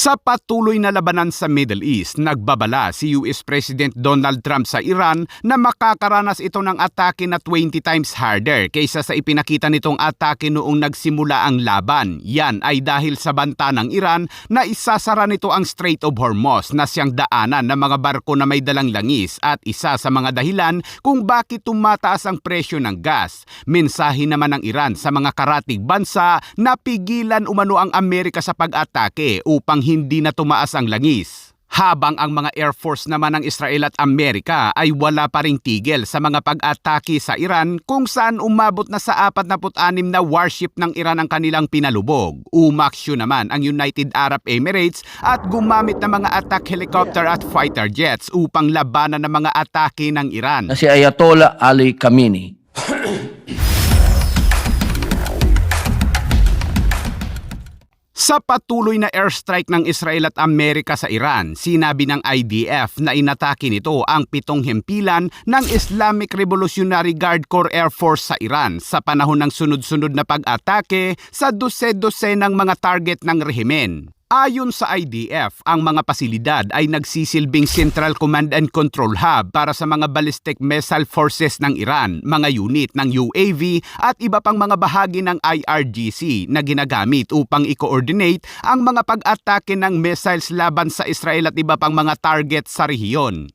Sa patuloy na labanan sa Middle East, nagbabala si US President Donald Trump sa Iran na makakaranas ito ng atake na 20 times harder kaysa sa ipinakita nitong atake noong nagsimula ang laban. Yan ay dahil sa banta ng Iran na isasara nito ang Strait of Hormuz na siyang daanan ng mga barko na may dalang langis at isa sa mga dahilan kung bakit tumataas ang presyo ng gas. Mensahe naman ng Iran sa mga karatig bansa na pigilan umano ang Amerika sa pag-atake upang hindi na tumaas ang langis. Habang ang mga Air Force naman ng Israel at Amerika ay wala pa ring tigil sa mga pag-atake sa Iran kung saan umabot na sa 46 na warship ng Iran ang kanilang pinalubog. Umaksyo naman ang United Arab Emirates at gumamit ng mga attack helicopter at fighter jets upang labanan ng mga atake ng Iran. Si Ayatollah Ali Khamenei. Sa patuloy na airstrike ng Israel at Amerika sa Iran, sinabi ng IDF na inatake nito ang 7 himpilan ng Islamic Revolutionary Guard Corps Air Force sa Iran sa panahon ng sunod-sunod na pag-atake sa ng mga target ng rehimen. Ayon sa IDF, ang mga pasilidad ay nagsisilbing Central Command and Control Hub para sa mga ballistic missile forces ng Iran, mga unit ng UAV at iba pang mga bahagi ng IRGC na ginagamit upang i-coordinate ang mga pag-atake ng missiles laban sa Israel at iba pang mga target sa rehiyon.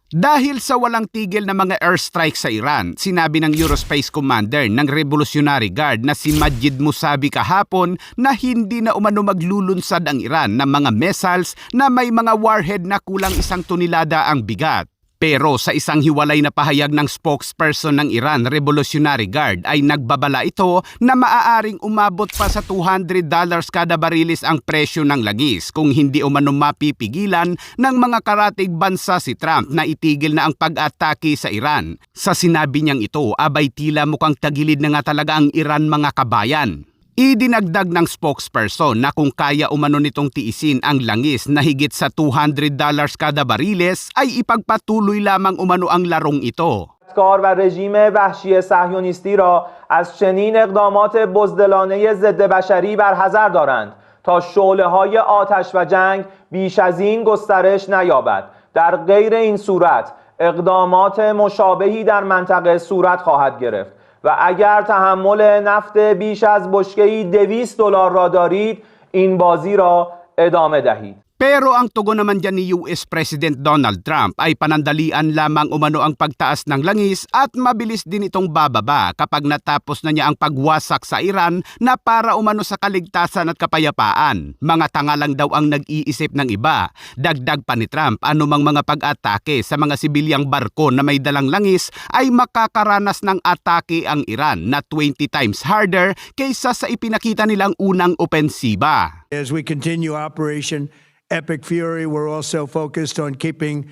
Dahil sa walang tigil na mga airstrike sa Iran, sinabi ng Eurospace Commander ng Revolutionary Guard na si Majid Musavi kahapon na hindi na umano maglulunsad ang Iran ng mga missiles na may mga warhead na kulang 1 tonelada ang bigat. Pero sa isang hiwalay na pahayag ng spokesperson ng Iran Revolutionary Guard ay nagbabala ito na maaaring umabot pa sa $200 kada barilis ang presyo ng langis kung hindi umano mapipigilan ng mga karatig bansa si Trump na itigil na ang pag-atake sa Iran. Sa sinabi niyang ito, abay tila mukhang tagilid na nga talaga ang Iran mga kabayan. Idinagdag ng spokesperson na kung kaya umano nitong tiisin ang langis na higit sa $200 kada bariles ay ipagpatuloy lamang umano ang larong ito. و رژیم وحشی صهیونیستی را از چنین اقدامات بزدلانه ضد بشری برحذر دارند تا شعله‌های آتش و جنگ بیش از این گسترش نیابد. در غیر این صورت اقدامات مشابهی در منطقه صورت خواهد گرفت. و اگر تحمل نفت بیش از بشکه‌ای $200 را دارید این بازی را ادامه دهید. Pero ang tugon naman dyan ni US President Donald Trump ay panandalian lamang umano ang pagtaas ng langis at mabilis din itong bababa kapag natapos na niya ang pagwasak sa Iran na para umano sa kaligtasan at kapayapaan. Mga tanga lang daw ang nag-iisip ng iba. Dagdag pa ni Trump, anumang mga pag-atake sa mga sibilyang barko na may dalang langis ay makakaranas ng atake ang Iran na 20 times harder kaysa sa ipinakita nilang unang opensiba. As we continue Operation Epic Fury, we're also focused on keeping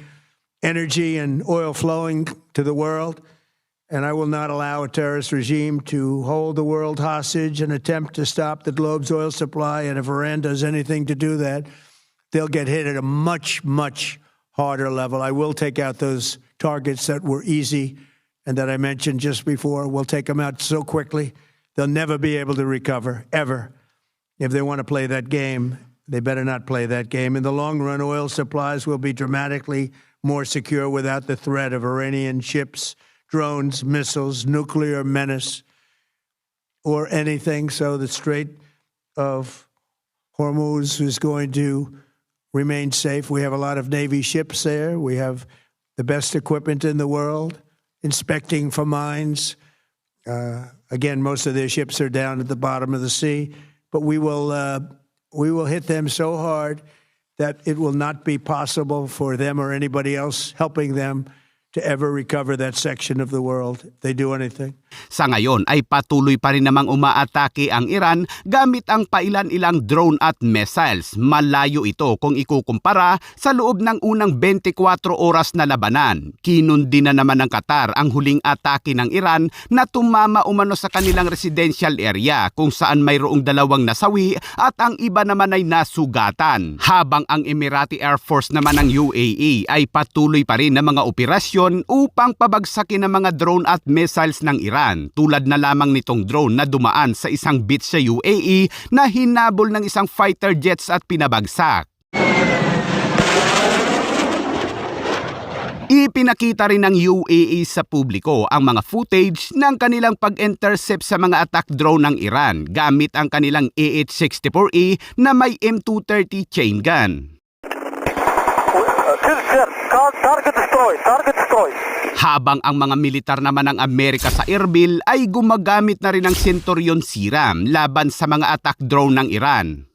energy and oil flowing to the world. And I will not allow a terrorist regime to hold the world hostage and attempt to stop the globe's oil supply. And if Iran does anything to do that, they'll get hit at a much, much harder level. I will take out those targets that were easy and that I mentioned just before. We'll take them out so quickly, they'll never be able to recover, ever. If they want to play that game, they better not play that game. In the long run, oil supplies will be dramatically more secure without the threat of Iranian ships, drones, missiles, nuclear menace, or anything. So the Strait of Hormuz is going to remain safe. We have a lot of Navy ships there. We have the best equipment in the world, inspecting for mines. Again, most of their ships are down at the bottom of the sea, but we will hit them so hard that it will not be possible for them or anybody else helping them to ever recover that section of the world if they do anything. Sa ngayon ay patuloy pa rin namang umaatake ang Iran gamit ang pailan-ilang drone at missiles. Malayo ito kung ikukumpara sa loob ng unang 24 oras na labanan. Kinundi na naman ng Qatar ang huling atake ng Iran na tumama umano sa kanilang residential area kung saan mayroong 2 nasawi at ang iba naman ay nasugatan. Habang ang Emirati Air Force naman ng UAE ay patuloy pa rin na mga operasyon operasyon upang pabagsakin ang mga drone at missiles ng Iran, tulad na lamang nitong drone na dumaan sa isang beach sa UAE na hinabol ng isang fighter jets at pinabagsak. Ipinakita rin ng UAE sa publiko ang mga footage ng kanilang pag-intercept sa mga attack drone ng Iran gamit ang kanilang AH-64E na may M230 chain gun. Habang ang mga militar naman ng Amerika sa Erbil ay gumagamit na rin ng Centurion Searam laban sa mga attack drone ng Iran.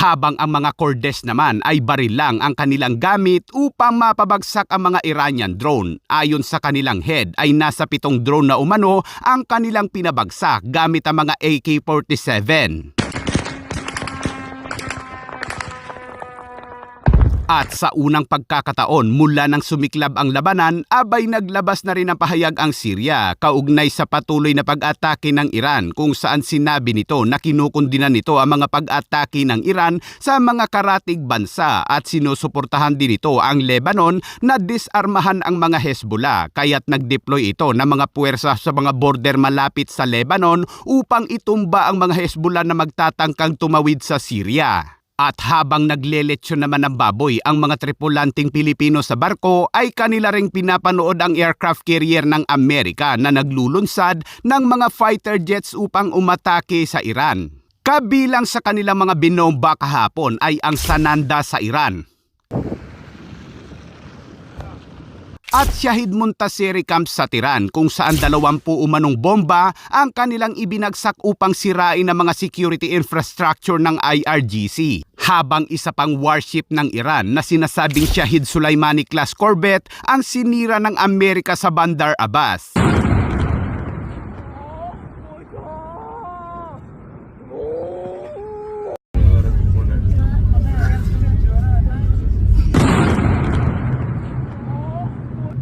Habang ang mga Kurdes naman ay baril lang ang kanilang gamit upang mapabagsak ang mga Iranian drone. Ayon sa kanilang head ay nasa 7 drone na umano ang kanilang pinabagsak gamit ang mga AK-47. At sa unang pagkakataon mula nang sumiklab ang labanan, abay naglabas na rin ng pahayag ang Syria kaugnay sa patuloy na pag-atake ng Iran, kung saan sinabi nito na kinukundinan nito ang mga pag-atake ng Iran sa mga karatig bansa at sinusuportahan din ito ang Lebanon na disarmahan ang mga Hezbollah, kaya't nag-deploy ito ng mga puwersa sa mga border malapit sa Lebanon upang itumba ang mga Hezbollah na magtatangkang tumawid sa Syria. At habang nagleletsyon naman ng baboy ang mga tripulanting Pilipino sa barko, ay kanila ring pinapanood ang aircraft carrier ng Amerika na naglulunsad ng mga fighter jets upang umatake sa Iran. Kabilang sa kanilang mga binomba kahapon ay ang Sananda sa Iran. At Shahid Muntasiri Camp sa Tiran, kung saan 20 umanong bomba ang kanilang ibinagsak upang sirain ang mga security infrastructure ng IRGC. Habang isa pang warship ng Iran na sinasabing Shahid Sulaimani class corvette ang sinira ng Amerika sa Bandar Abbas.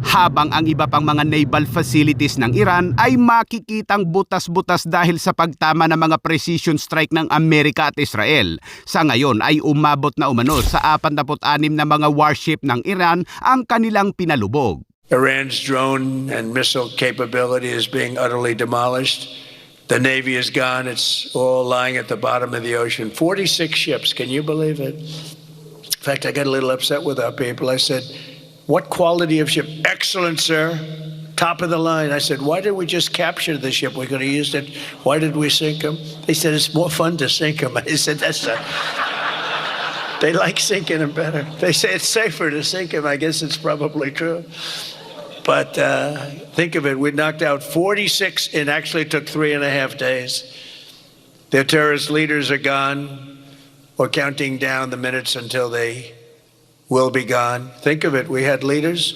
Habang ang iba pang mga naval facilities ng Iran ay makikitang butas-butas dahil sa pagtama ng mga precision strike ng Amerika at Israel. Sa ngayon ay umabot na umano sa 46 na mga warship ng Iran ang kanilang pinalubog. Iran's drone and missile capability is being utterly demolished. The Navy is gone. It's all lying at the bottom of the ocean. 46 ships. Can you believe it? In fact, I got a little upset with our people. I said, "What quality of ship?" "Excellent, sir. Top of the line." I said, "Why did we just capture the ship? We could have used it. Why did we sink them?" They said, "It's more fun to sink them." I said, They like sinking them better. They say it's safer to sink them. I guess it's probably true. But think of it. We knocked out 46 and actually took 3.5 days. Their terrorist leaders are gone. We're counting down the minutes until they will be gone. Think of it. We had leaders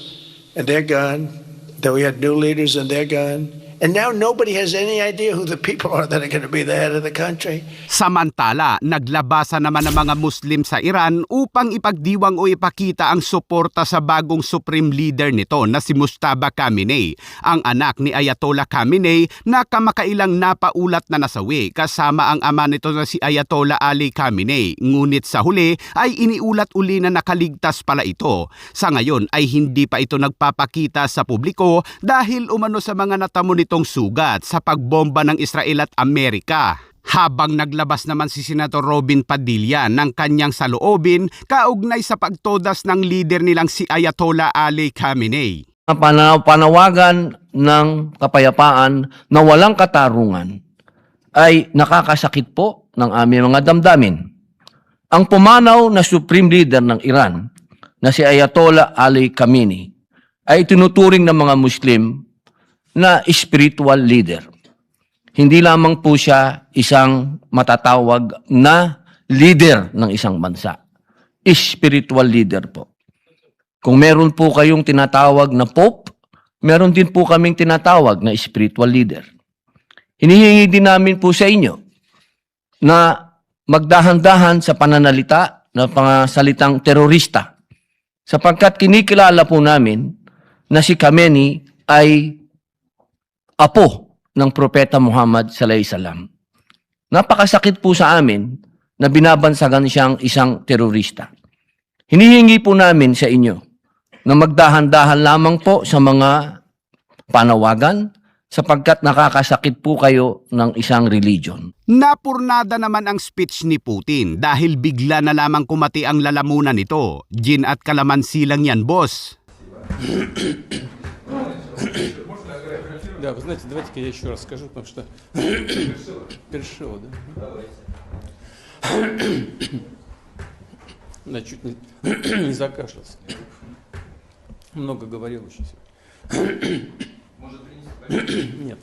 and they're gone. Then we had new leaders and they're gone. And now nobody has any idea who the people are that are going to be the head of the country. Samantala, naglabasan naman ang mga Muslim sa Iran upang ipagdiwang o ipakita ang suporta sa bagong supreme leader nito na si Mujtaba Khamenei, ang anak ni Ayatollah Khamenei na kamakailang napaulat na nasawi kasama ang ama nito na si Ayatollah Ali Khamenei. Ngunit sa huli ay iniulat uli na nakaligtas pala ito. Sa ngayon ay hindi pa ito nagpapakita sa publiko dahil umano sa mga natamo nitong sugat sa pagbomba ng Israel at Amerika. Habang naglabas naman si Senator Robin Padilla ng kanyang saloobin kaugnay sa pagtodas ng leader nilang si Ayatollah Ali Khamenei. Ang panawagan ng kapayapaan na walang katarungan ay nakakasakit po ng aming mga damdamin. Ang pumanaw na supreme leader ng Iran na si Ayatollah Ali Khamenei ay tinuturing ng mga Muslim na spiritual leader. Hindi lamang po siya isang matatawag na leader ng isang bansa. Spiritual leader po. Kung meron po kayong tinatawag na Pope, meron din po kaming tinatawag na spiritual leader. Hinihingi din namin po sa inyo na magdahan-dahan sa pananalita ng mga salitang terorista, sapagkat kinikilala po namin na si Khamenei ay apo ng Propeta Muhammad sallallahu alaihi wasallam. Napakasakit po sa amin na binabansagan siyang isang terorista. Hinihingi po namin sa inyo na magdahan-dahan lamang po sa mga panawagan sapagkat nakakasakit po kayo ng isang religion. Napurnada naman ang speech ni Putin dahil bigla na lamang kumati ang lalamunan nito. Gin at kalamansi lang yan, boss. Да, вы знаете, давайте-ка я еще раз скажу, потому что перешел, да? Да, чуть не закашлялся. Много говорил очень сегодня. Нет.